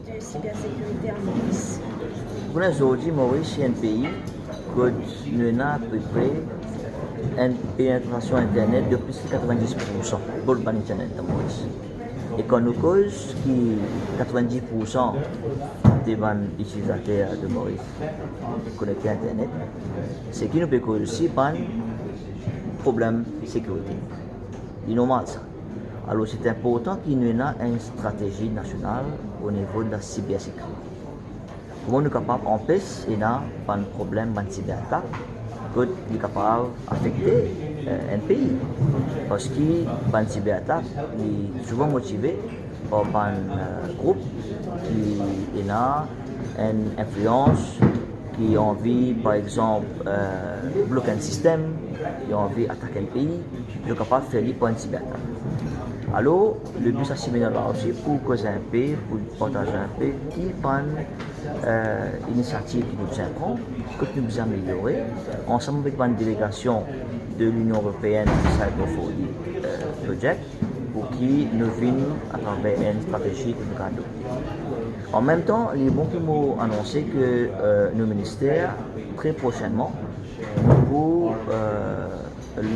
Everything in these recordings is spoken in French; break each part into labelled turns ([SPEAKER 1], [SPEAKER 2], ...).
[SPEAKER 1] de cybersécurité en Maurice?
[SPEAKER 2] Aujourd'hui, Maurice est un pays que nous avons à peu près une pénétration Internet de plus de 90% pour le Internet de Maurice. Et quand nous cause qui 90% des utilisateurs de Maurice connectés à Internet, c'est qui nous peut causer aussi un problème de sécurité. C'est normal ça. Alors c'est important qu'il y ait une stratégie nationale au niveau de la cybersécurité. Comment nous sommes capables d'empêcher un problème de cyberattaque que nous sommes capables d'affecter un pays. Parce que la cyberattaque est souvent motivée par un groupe qui a une influence, qui a envie, par exemple, bloquer un système, qui a envie d'attaquer un pays, qui est capable de faire une cyberattaque. Alors, le but c'est de là aussi pour causer un peu, pour partager un peu, qui est une initiative qui nous apprend, que nous devons améliorer, ensemble avec une délégation de l'Union européenne Cyber4D Project, pour qui nous venons à travers une stratégie que nous avons adoptée. En même temps, il est bon pour nous annoncer que nos ministères, très prochainement, pour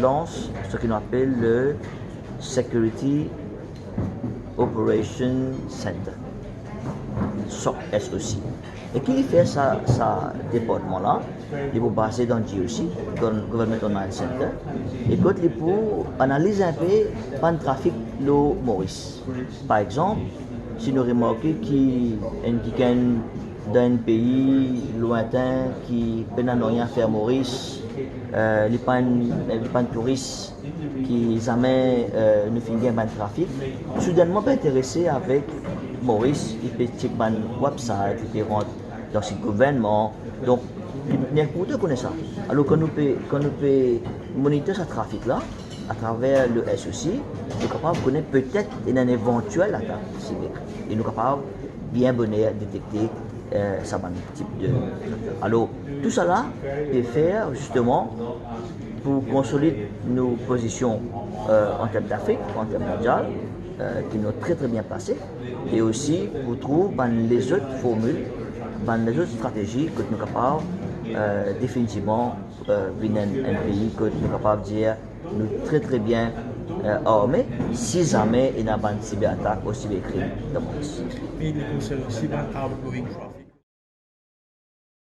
[SPEAKER 2] lancer ce qu'on appelle le Security Operation Center, SOC. Et qui fait ça département-là, il est basé dans GOC, Government Online Center, et quand il pour analyser un peu le trafic de Maurice. Par exemple, si nous remarquons qu'il y a dans un pays lointain qui peut rien faire Maurice, les pas touristes qui jamais ne finissent pas le trafic, soudainement pas intéressé avec Maurice, il peut checker un website, il peut rentrer dans le gouvernement, donc n'importe qui connaît ça. Alors quand nous pouvons monitorer ce trafic là à travers le SOC, nous sommes capables de connaître peut-être une éventuelle attaque cyber et nous sommes capables bien détecter ce type de. Alors tout cela peut faire justement pour consolider nos positions en termes d'Afrique, en termes mondial, qui nous très très bien placées, et aussi pour trouver les autres formules, les autres stratégies que nous sommes capables définitivement venir un pays que nous sommes capables de dire nous très très bien armés si jamais il y a une cyberattaque ou cybercrime dans le monde.
[SPEAKER 3] Mais il est aussi un outgoing traffic.